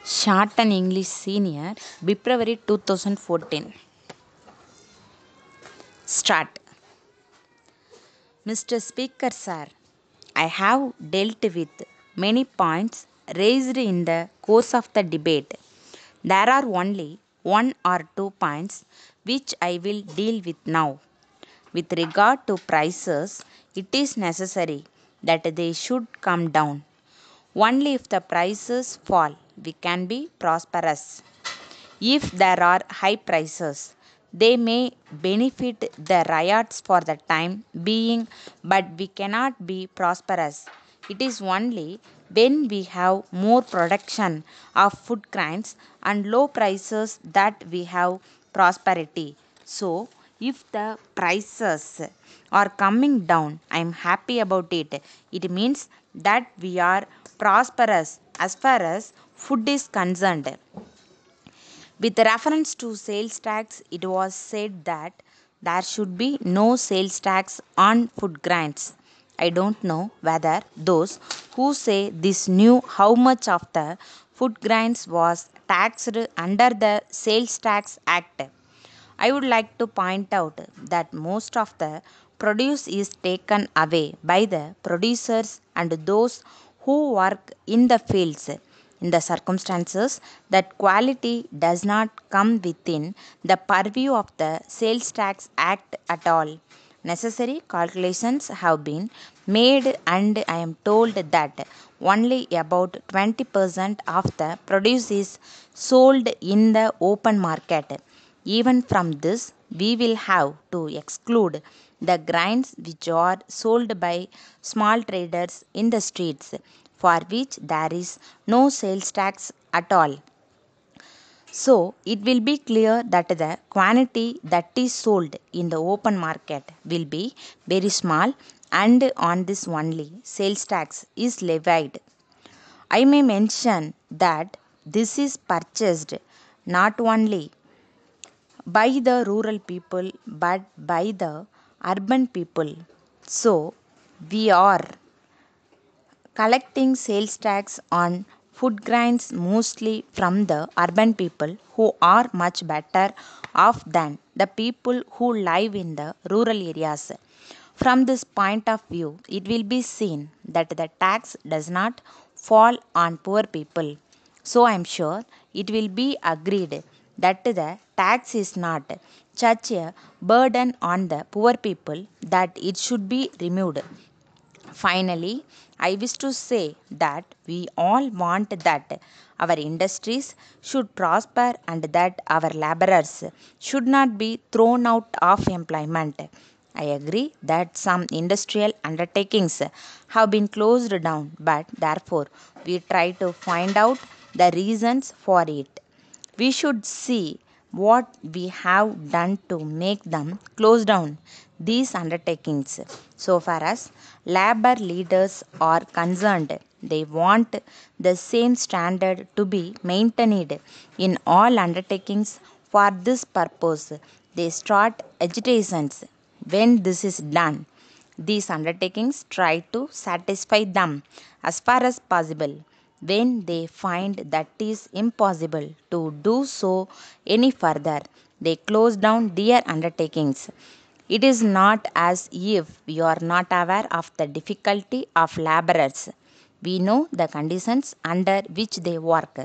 Sharton English Senior, February 2014. Start. Mr. Speaker, sir, I have dealt with many points raised in the course of the debate. There are only one or two points which I will deal with now. With regard to prices, it is necessary that they should come down. Only if the prices fall, we can be prosperous. If there are high prices, they may benefit the riots for the time being, but we cannot be prosperous. It is only when we have more production of food grains and low prices that we have prosperity. So, if the prices are coming down, I am happy about it. It means that we are prosperous as far as food is concerned. With reference to sales tax, it was said that there should be no sales tax on food grains. I don't know whether those who say this knew how much of the food grains was taxed under the Sales Tax Act. I would like to point out that most of the produce is taken away by the producers and those who work in the fields. In the circumstances that quality does not come within the purview of the Sales Tax Act at all. Necessary calculations have been made, and I am told that only about 20% of the produce is sold in the open market. Even from this, we will have to exclude the grains which are sold by small traders in the streets, for which there is no sales tax at all. So, it will be clear that the quantity that is sold in the open market will be very small, and on this only sales tax is levied. I may mention that this is purchased not only by the rural people but by the urban people. So, we are collecting sales tax on food grains mostly from the urban people who are much better off than the people who live in the rural areas. From this point of view, it will be seen that the tax does not fall on poor people. So I am sure it will be agreed that the tax is not such a burden on the poor people that it should be removed. Finally, I wish to say that we all want that our industries should prosper and that our laborers should not be thrown out of employment. I agree that some industrial undertakings have been closed down, but therefore we try to find out the reasons for it. We should see what we have done to make them close down these undertakings. So far as labor leaders are concerned, they want the same standard to be maintained in all undertakings. For this purpose, they start agitations. When this is done, these undertakings try to satisfy them as far as possible. When they find that it is impossible to do so any further, they close down their undertakings. It is not as if we are not aware of the difficulty of laborers. We know the conditions under which they work.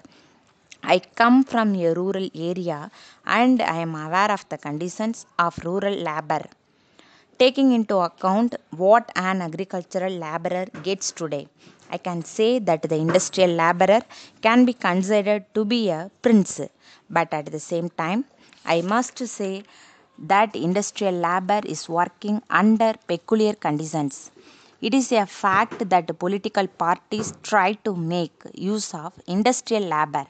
I come from a rural area and I am aware of the conditions of rural labor. Taking into account what an agricultural laborer gets today, I can say that the industrial laborer can be considered to be a prince. But at the same time, I must say that industrial labor is working under peculiar conditions. It is a fact that political parties try to make use of industrial labor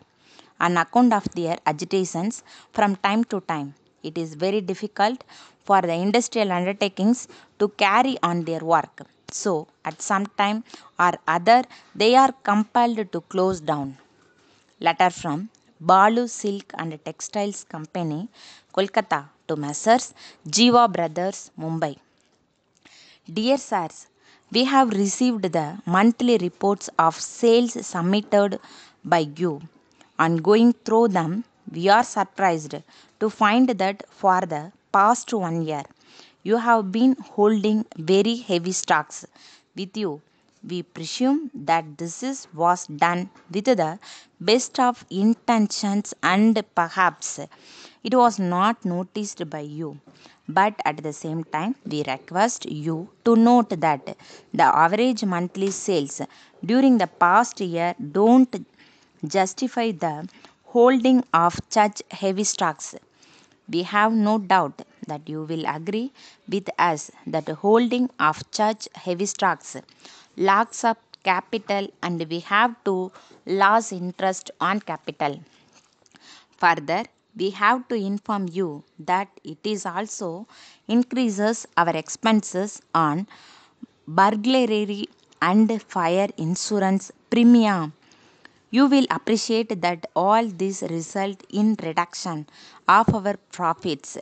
on account of their agitations from time to time. It is very difficult for the industrial undertakings to carry on their work. So, at some time or other, they are compelled to close down. Letter from Balu Silk and Textiles Company, Kolkata to Messrs. Jiva Brothers, Mumbai. Dear sirs, we have received the monthly reports of sales submitted by you. On going through them, we are surprised to find that for the past 1 year, you have been holding very heavy stocks with you. We presume that was done with the best of intentions and perhaps it was not noticed by you. But at the same time, we request you to note that the average monthly sales during the past year don't justify the holding of such heavy stocks. We have no doubt that you will agree with us that the holding of such heavy stocks locks up capital and we have to lose interest on capital. Further, we have to inform you that it is also increases our expenses on burglary and fire insurance premium. You will appreciate that all this result in reduction of our profits.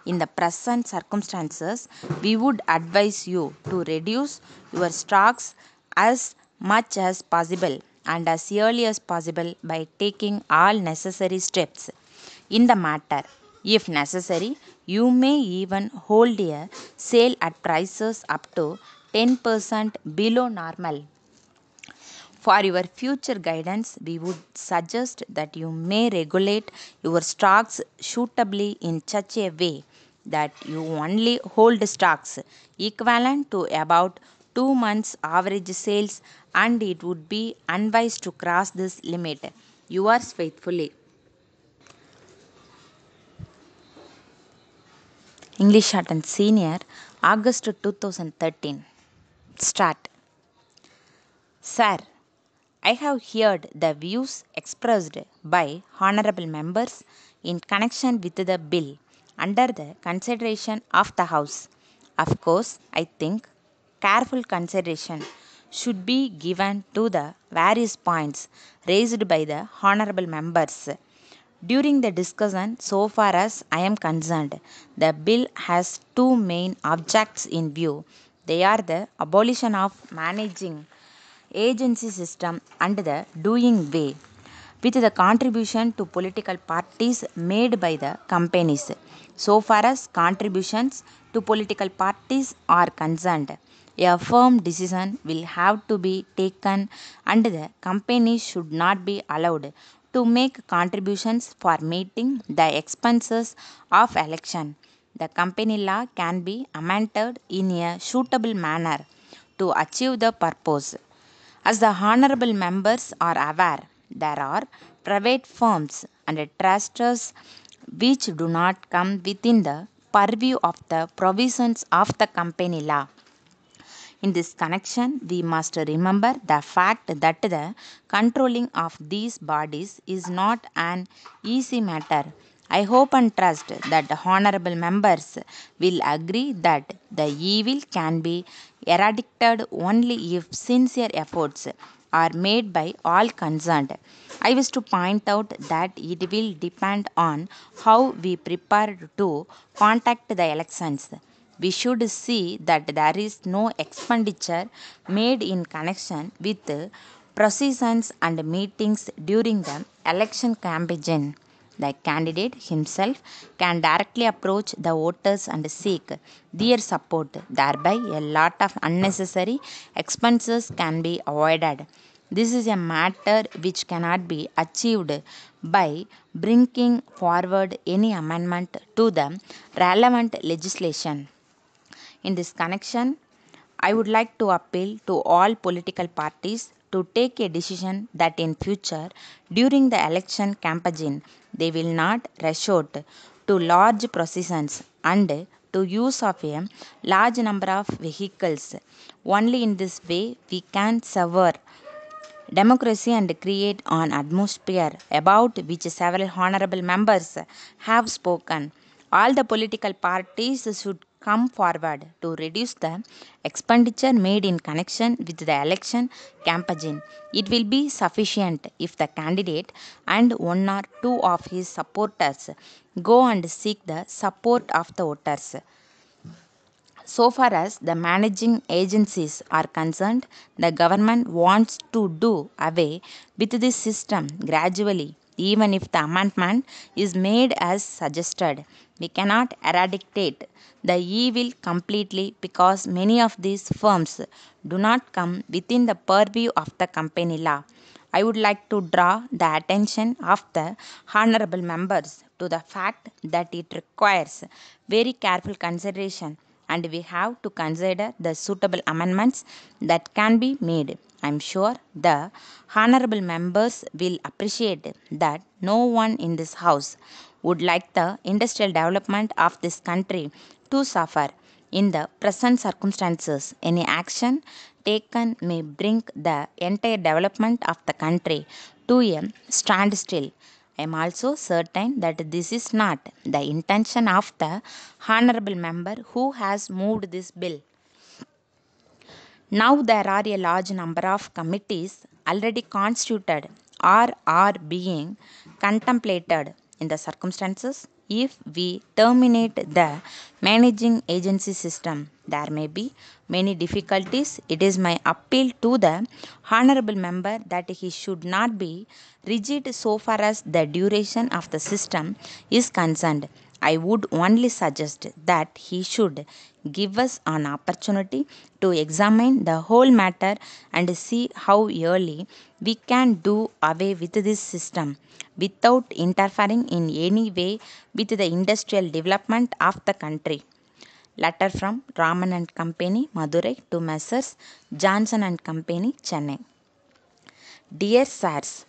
In the present circumstances, we would advise you to reduce your stocks as much as possible and as early as possible by taking all necessary steps in the matter. If necessary, you may even hold a sale at prices up to 10% below normal. For your future guidance, we would suggest that you may regulate your stocks suitably in such a way that you only hold stocks equivalent to about 2 months average sales, and it would be unwise to cross this limit. Yours faithfully. English Shortened Senior, August 2013. Start. Sir, I have heard the views expressed by honorable members in connection with the bill under the consideration of the House. Of course, I think careful consideration should be given to the various points raised by the honorable members. During the discussion, so far as I am concerned, the bill has two main objects in view. They are the abolition of managing agency system and the doing way with the contribution to political parties made by the companies. So far as contributions to political parties are concerned, a firm decision will have to be taken and the companies should not be allowed to make contributions for meeting the expenses of election. The company law can be amended in a suitable manner to achieve the purpose. As the honorable members are aware, there are private firms and trusts which do not come within the purview of the provisions of the company law. In this connection, we must remember the fact that the controlling of these bodies is not an easy matter. I hope and trust that the honorable members will agree that the evil can be eradicated only if sincere efforts are made by all concerned. I wish to point out that it will depend on how we prepare to conduct the elections. We should see that there is no expenditure made in connection with processions and meetings during the election campaign. The candidate himself can directly approach the voters and seek their support. Thereby, a lot of unnecessary expenses can be avoided. This is a matter which cannot be achieved by bringing forward any amendment to the relevant legislation. In this connection, I would like to appeal to all political parties to take a decision that in future, during the election campaign, they will not resort to large processions and to use of a large number of vehicles. Only in this way we can sever democracy and create an atmosphere about which several honorable members have spoken. All the political parties should come forward to reduce the expenditure made in connection with the election campaign. It will be sufficient if the candidate and one or two of his supporters go and seek the support of the voters. So far as the managing agencies are concerned, the government wants to do away with this system gradually. even if the amendment is made as suggested. We cannot eradicate the evil completely because many of these firms do not come within the purview of the company law. I would like to draw the attention of the honorable members to the fact that it requires very careful consideration and we have to consider the suitable amendments that can be made. I am sure the honorable members will appreciate that no one in this house would like the industrial development of this country to suffer. In the present circumstances, any action taken may bring the entire development of the country to a standstill. I am also certain that this is not the intention of the honorable member who has moved this bill. Now there are a large number of committees already constituted or are being contemplated. In the circumstances, if we terminate the managing agency system, there may be many difficulties. It is my appeal to the honorable member that he should not be rigid so far as the duration of the system is concerned. I would only suggest that he should give us an opportunity to examine the whole matter and see how early we can do away with this system without interfering in any way with the industrial development of the country. Letter from Raman and Company, Madurai to Messrs. Johnson and Company, Chennai. Dear Sirs,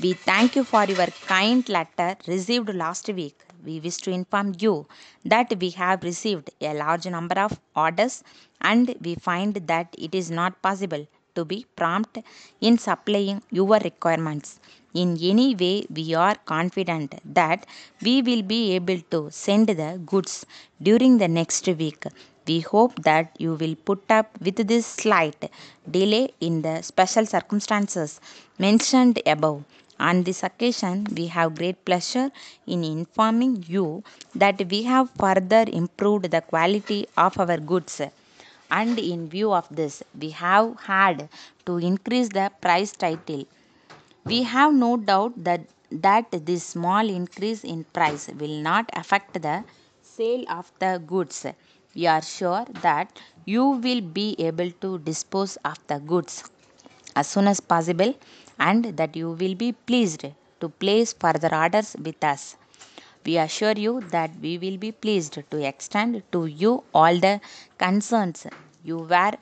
we thank you for your kind letter received last week. We wish to inform you that we have received a large number of orders and we find that it is not possible to be prompt in supplying your requirements. In any way, we are confident that we will be able to send the goods during the next week. We hope that you will put up with this slight delay in the special circumstances mentioned above. On this occasion, we have great pleasure in informing you that we have further improved the quality of our goods. And in view of this, we have had to increase the price title. We have no doubt that this small increase in price will not affect the sale of the goods. We are sure that you will be able to dispose of the goods as soon as possible and that you will be pleased to place further orders with us. We assure you that we will be pleased to extend to you all the concerns you were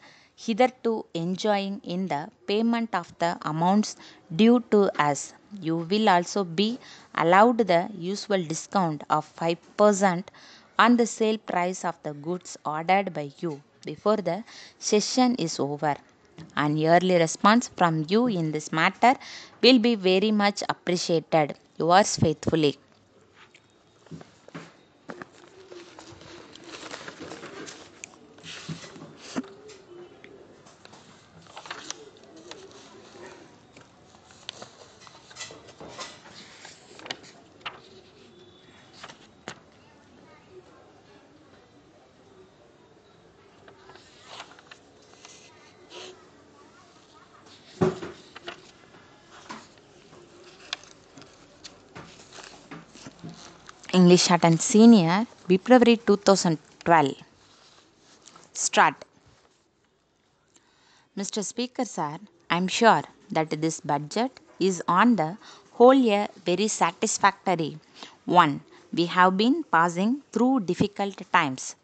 hitherto enjoying in the payment of the amounts due to us. You will also be allowed the usual discount of 5% on the sale price of the goods ordered by you before the session is over. An early response from you in this matter will be very much appreciated. Yours faithfully. English Hatton Senior, February 2012. Start. Mr. Speaker, sir, I am sure that this budget is on the whole a very satisfactory one. We have been passing through difficult times.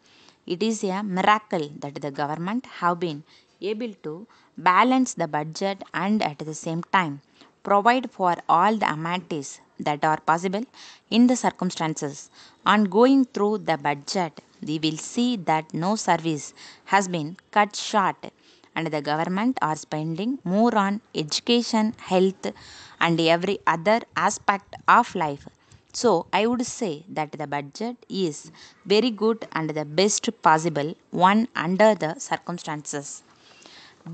It is a miracle that the government have been able to balance the budget and at the same time provide for all the amenities that are possible in the circumstances. On going through the budget, we will see that no service has been cut short and the government are spending more on education, health and every other aspect of life. So I would say that the budget is very good and the best possible one under the circumstances.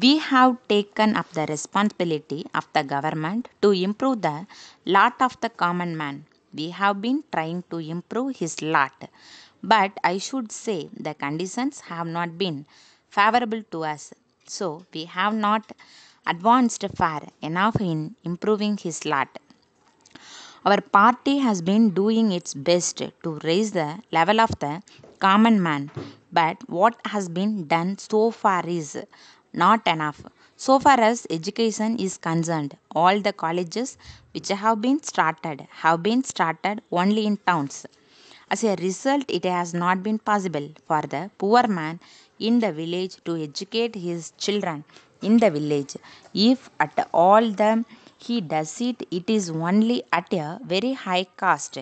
We have taken up the responsibility of the government to improve the lot of the common man. We have been trying to improve his lot, but I should say the conditions have not been favorable to us. So we have not advanced far enough in improving his lot. Our party has been doing its best to raise the level of the common man, but what has been done so far is not enough. So far as education is concerned, all the colleges which have been started only in towns. As a result, it has not been possible for the poor man in the village to educate his children in the village. If at all the he does it, it is only at a very high cost,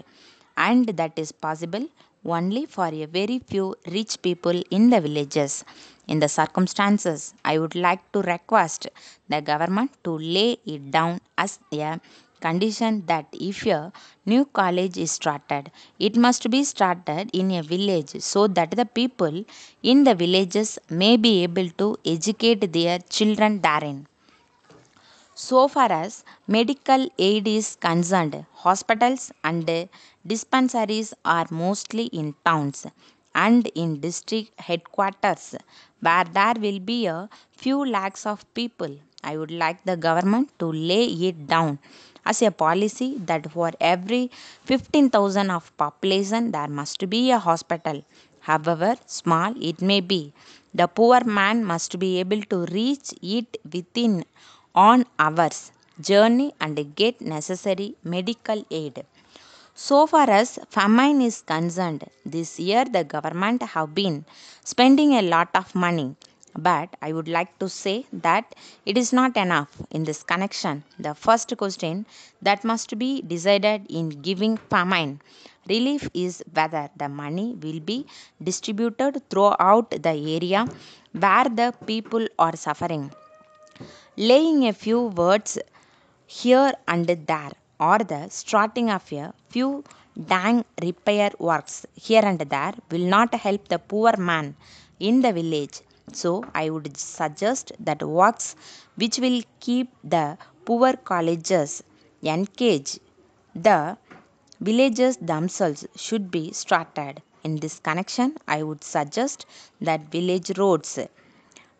and that is possible only for a very few rich people in the villages. In the circumstances, I would like to request the government to lay it down as a condition that if a new college is started, it must be started in a village so that the people in the villages may be able to educate their children therein. So far as medical aid is concerned, hospitals and dispensaries are mostly in towns and in district headquarters where there will be a few lakhs of people. I would like the government to lay it down as a policy that for every 15,000 of population there must be a hospital. However small it may be, the poor man must be able to reach it within on hours journey and get necessary medical aid. So far as famine is concerned, this year the government have been spending a lot of money. But I would like to say that it is not enough in this connection. The first question that must be decided in giving famine relief is whether the money will be distributed throughout the area where the people are suffering, laying a few words here and there, or the starting of a few dang repair works here and there will not help the poor man in the village. So, I would suggest that works which will keep the poor colleges engaged, the villages themselves should be started. In this connection, I would suggest that village roads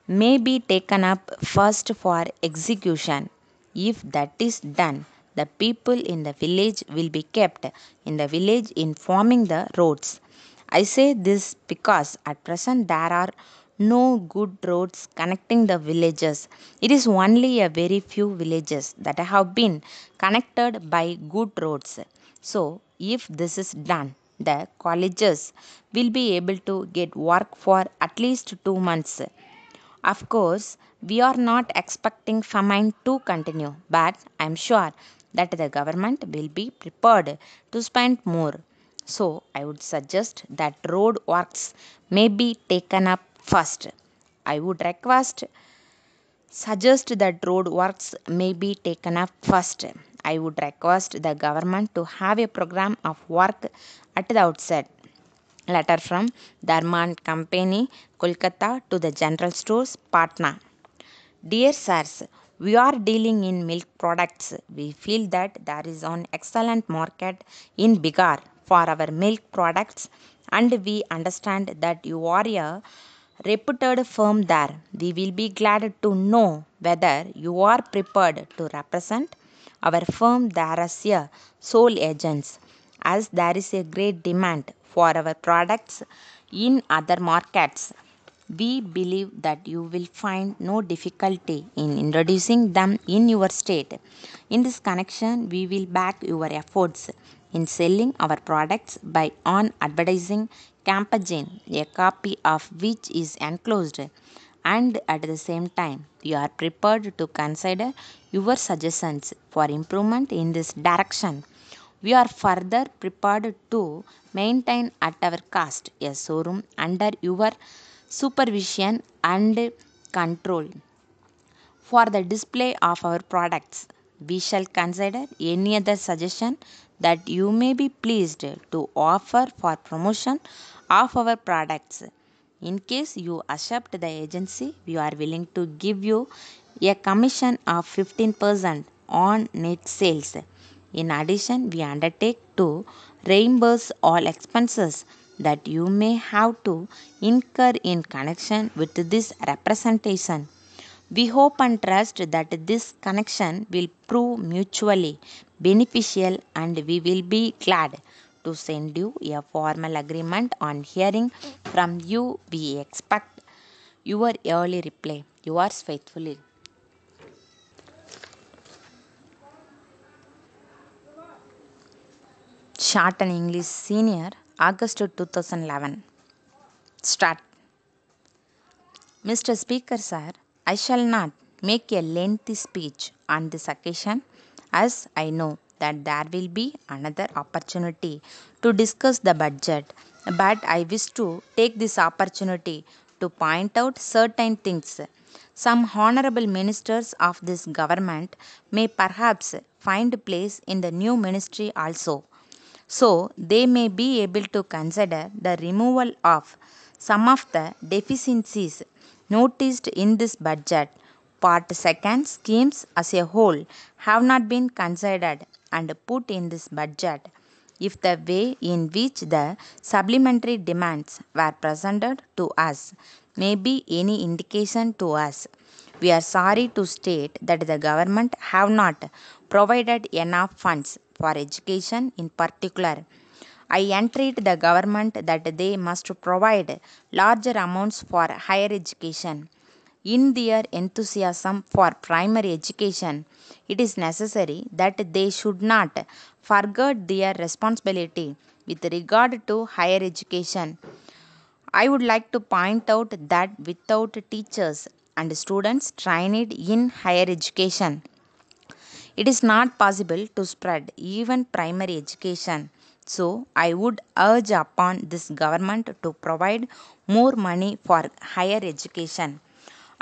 may be taken up first for execution. If that is done, the people in the village will be kept in the village informing the roads. I say this because at present there are no good roads connecting the villages. It is only a very few villages that have been connected by good roads. So, if this is done, the colleges will be able to get work for at least 2 months. Of course, we are not expecting famine to continue, but I am sure that the government will be prepared to spend more. So, I would suggest that road works may be taken up first. I would suggest that road works may be taken up first. I would request the government to have a program of work at the outset. Letter from Dharman Company, Kolkata to the General Stores, Patna. Dear sirs, we are dealing in milk products. We feel that there is an excellent market in Bihar for our milk products, and we understand that you are a reputed firm there. We will be glad to know whether you are prepared to represent our firm there as a sole agents, as there is a great demand for our products in other markets. We believe that you will find no difficulty in introducing them in your state. In this connection, we will back your efforts in selling our products by on advertising campaign, a copy of which is enclosed, and at the same time we are prepared to consider your suggestions for improvement in this direction. We are further prepared to maintain at our cost a showroom under your supervision and control for the display of our products. We shall consider any other suggestion that you may be pleased to offer for promotion of our products. In case you accept the agency, we are willing to give you a commission of 15% on net sales. In addition, we undertake to reimburse all expenses that you may have to incur in connection with this representation. We hope and trust that this connection will prove mutually beneficial, and we will be glad to send you a formal agreement on hearing from you. We expect your early reply. Yours faithfully. Shorten English Senior, August 2011. Start. Mr. Speaker, sir, I shall not make a lengthy speech on this occasion, as I know that there will be another opportunity to discuss the budget, but I wish to take this opportunity to point out certain things. Some honorable ministers of this government may perhaps find place in the new ministry also, so they may be able to consider the removal of some of the deficiencies noticed in this budget. Part 2 schemes as a whole have not been considered and put in this budget. If the way in which the supplementary demands were presented to us may be any indication to us, we are sorry to state that the government have not provided enough funds for education in particular. I entreat the government that they must provide larger amounts for higher education. In their enthusiasm for primary education, it is necessary that they should not forget their responsibility with regard to higher education. I would like to point out that without teachers and students trained in higher education, it is not possible to spread even primary education. So, I would urge upon this government to provide more money for higher education.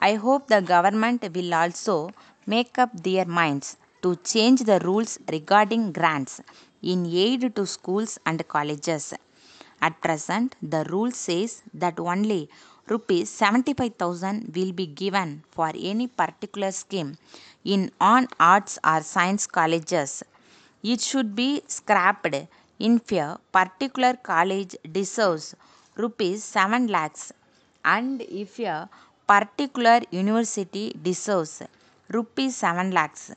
I hope the government will also make up their minds to change the rules regarding grants in aid to schools and colleges. At present, the rule says that only rupees 75,000 will be given for any particular scheme in on arts or science colleges. It should be scrapped if a particular college deserves rupees 7 lakhs and if a particular university deserves rupees 7 lakhs,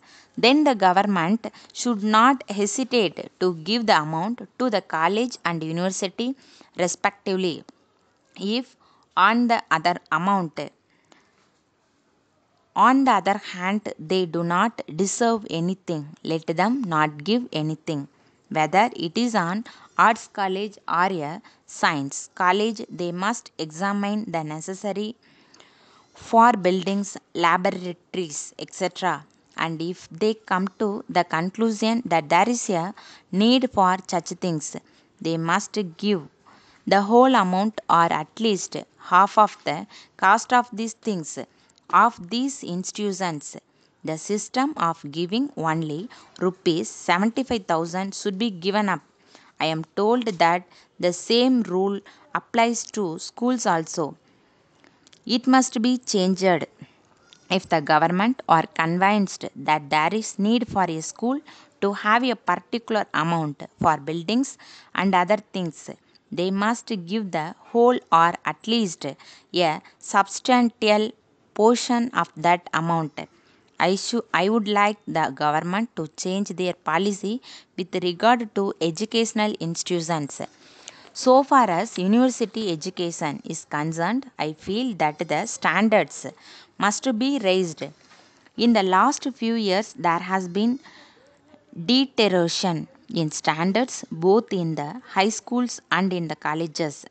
then the government should not hesitate to give the amount to the college and university respectively. If on the other amount on the other hand, they do not deserve anything. Let them not give anything. Whether it is an arts college or a science college, they must examine the necessary for buildings, laboratories, etc. And if they come to the conclusion that there is a need for such things, they must give the whole amount or at least half of the cost of these things of these institutions. The system of giving only rupees 75,000 should be given up. I am told that the same rule applies to schools also. It must be changed if the government are convinced that there is need for a school to have a particular amount for buildings and other things. They must give the whole or at least a substantial portion of that amount. I would like the government to change their policy with regard to educational institutions. So far as university education is concerned, I feel that the standards must be raised. In the last few years, there has been deterioration in standards both in the high schools and in the colleges.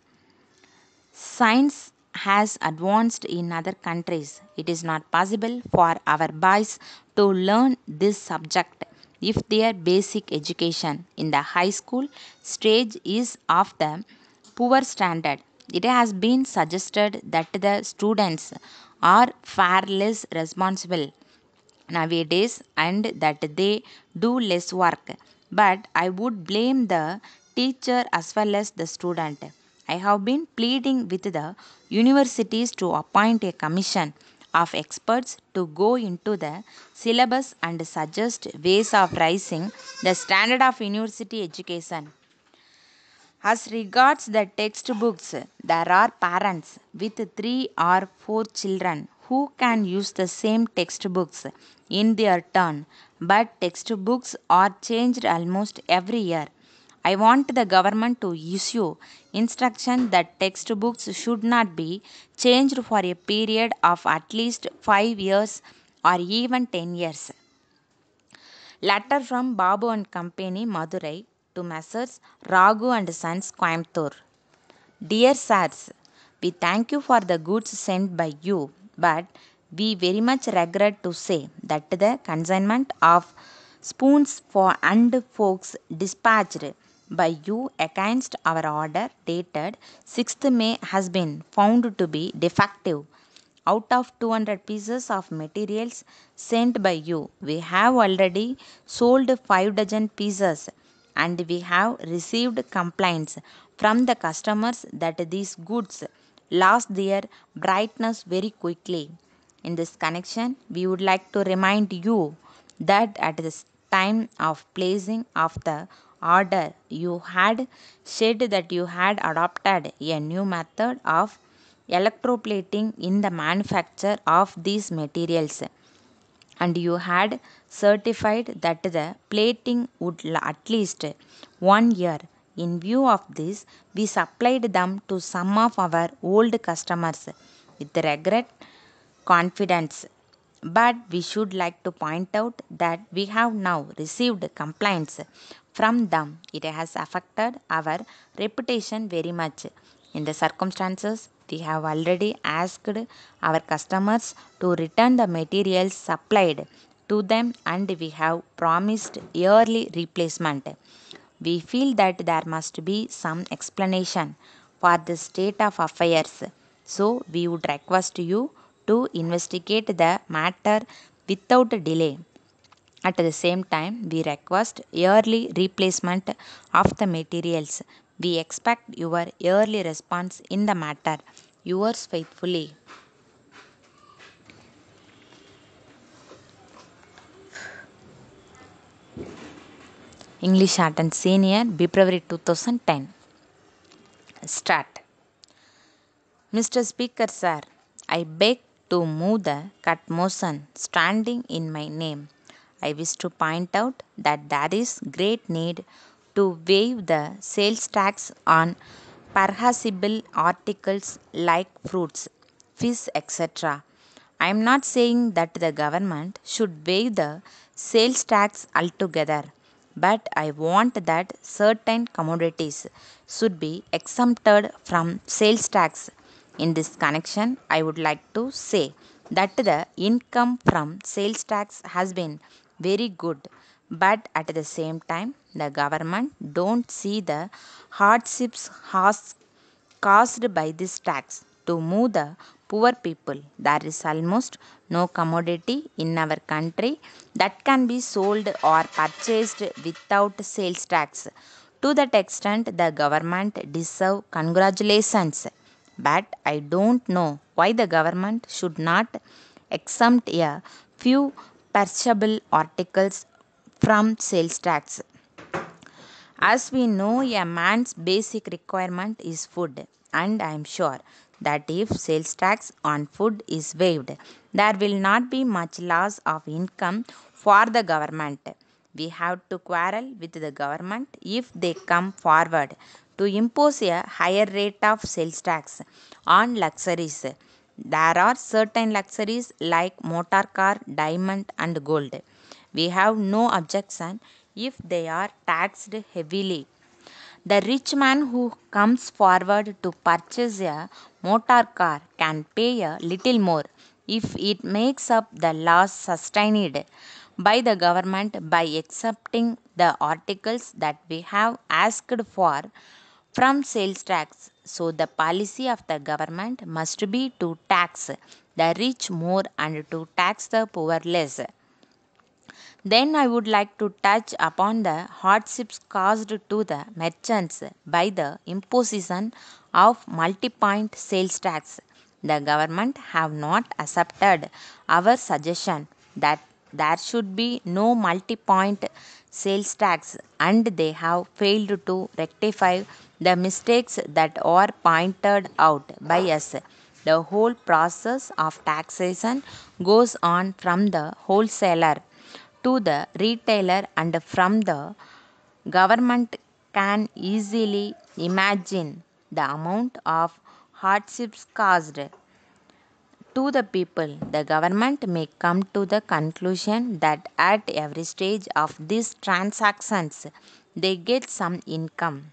Science has advanced in other countries. It is not possible for our boys to learn this subject if their basic education in the high school stage is of the poor standard. It has been suggested that the students are far less responsible nowadays and that they do less work. But I would blame the teacher as well as the student. I have been pleading with the universities to appoint a commission of experts to go into the syllabus and suggest ways of raising the standard of university education. As regards the textbooks, there are parents with 3 or 4 children who can use the same textbooks in their turn, but textbooks are changed almost every year. I want the government to issue instruction that textbooks should not be changed for a period of at least 5 years or even 10 years. Letter from Babu and Company, Madurai, to Messrs. Raghu and Sons, Coimbatore. Dear Sirs, we thank you for the goods sent by you, but we very much regret to say that the consignment of spoons for and forks dispatched by you against our order dated 6th May has been found to be defective. Out of 200 pieces of materials sent by you, we have already sold 5 dozen pieces, and we have received complaints from the customers that these goods lost their brightness very quickly. In this connection, we would like to remind you that at the time of placing of the order, you had said that you had adopted a new method of electroplating in the manufacture of these materials, and you had certified that the plating would at least 1 year. In view of this, we supplied them to some of our old customers with regret, confidence. But we should like to point out that we have now received complaints from them. It has affected our reputation very much. In the circumstances, we have already asked our customers to return the materials supplied to them, and we have promised yearly replacement. We feel that there must be some explanation for the state of affairs, so we would request you to investigate the matter without delay. At the same time, we request yearly replacement of the materials. We expect your yearly response in the matter. Yours faithfully. English Art and Senior, February 2010. Start. Mr. Speaker, sir, I beg to move the cut motion standing in my name. I wish to point out that there is great need to waive the sales tax on perishable articles like fruits, fish, etc. I am not saying that the government should waive the sales tax altogether, but I want that certain commodities should be exempted from sales tax. In this connection, I would like to say that the income from sales tax has been very good, but at the same time, the government don't see the hardships caused by this tax to move the poor people. There is almost no commodity in our country that can be sold or purchased without sales tax. To that extent, the government deserve congratulations. But I don't know why the government should not exempt a few perishable articles from sales tax. As we know, a man's basic requirement is food, and I am sure that if sales tax on food is waived, there will not be much loss of income for the government. We have to quarrel with the government if they come forward to impose a higher rate of sales tax on luxuries. There are certain luxuries like motor car, diamond, and gold. We have no objection if they are taxed heavily. The rich man who comes forward to purchase a motor car can pay a little more if it makes up the loss sustained by the government by accepting the articles that we have asked for from sales tax. So, the policy of the government must be to tax the rich more and to tax the poor less. Then I would like to touch upon the hardships caused to the merchants by the imposition of multi-point sales tax. The government have not accepted our suggestion that there should be no multi-point sales tax, and they have failed to rectify the mistakes that are pointed out by us. The whole process of taxation goes on from the wholesaler to the retailer, and from the government can easily imagine the amount of hardships caused to the people. The government may come to the conclusion that at every stage of these transactions they get some income.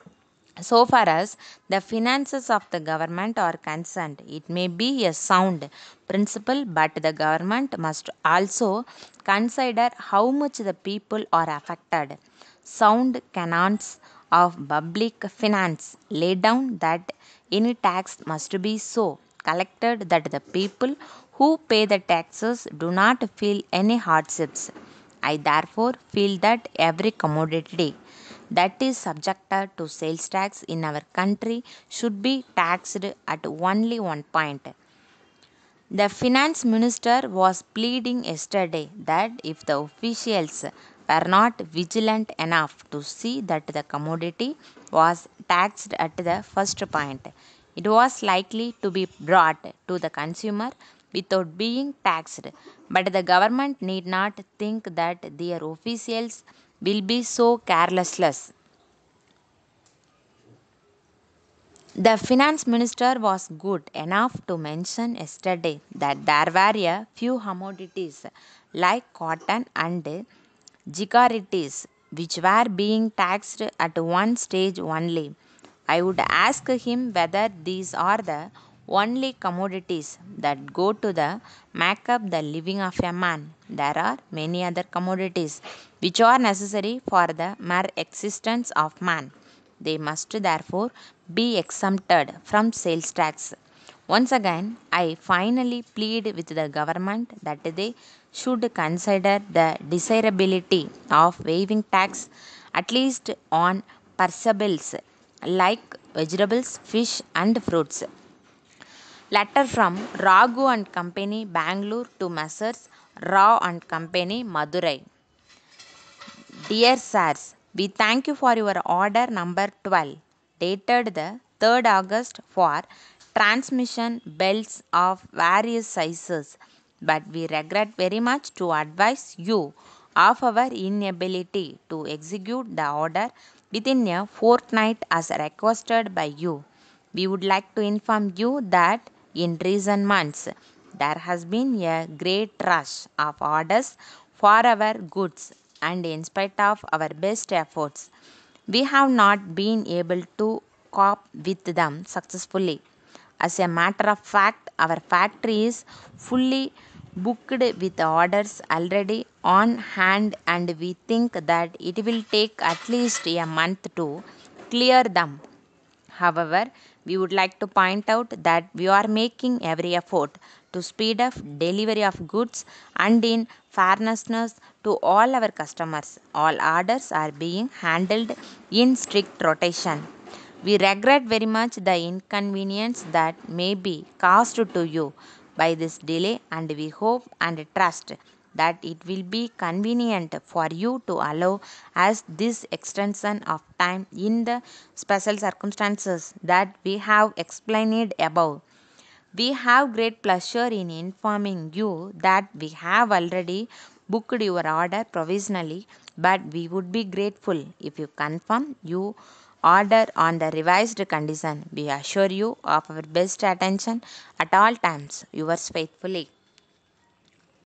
So far as the finances of the government are concerned, it may be a sound principle, but the government must also consider how much the people are affected. Sound canons of public finance lay down that any tax must be so collected that the people who pay the taxes do not feel any hardships. I therefore feel that every commodity that is subjected to sales tax in our country should be taxed at only one point. The finance minister was pleading yesterday that if the officials were not vigilant enough to see that the commodity was taxed at the first point, it was likely to be brought to the consumer without being taxed. But the government need not think that their officials will be so careless. The finance minister was good enough to mention yesterday that there were a few commodities like cotton and gigarities which were being taxed at one stage only. I would ask him whether these are the only commodities that go to the make up the living of a man. There are many other commodities which are necessary for the mere existence of man. They must therefore be exempted from sales tax. Once again, I finally plead with the government that they should consider the desirability of waiving tax at least on perishables like vegetables, fish, and fruits. Letter from Raghu and Company, Bangalore to Messrs. Rao and Company, Madurai. Dear sirs, we thank you for your order number 12, dated the 3rd August for transmission belts of various sizes, but we regret very much to advise you of our inability to execute the order within a fortnight as requested by you. We would like to inform you that in recent months there has been a great rush of orders for our goods, and in spite of our best efforts, we have not been able to cope with them successfully. As a matter of fact, our factory is fully booked with orders already on hand, and we think that it will take at least a month to clear them. However, we would like to point out that we are making every effort to speed up delivery of goods, and in fairness to all our customers, all orders are being handled in strict rotation. We regret very much the inconvenience that may be caused to you by this delay, and we hope and trust that it will be convenient for you to allow us this extension of time in the special circumstances that we have explained above. We have great pleasure in informing you that we have already booked your order provisionally, but we would be grateful if you confirm you order on the revised condition. We assure you of our best attention at all times. Yours faithfully.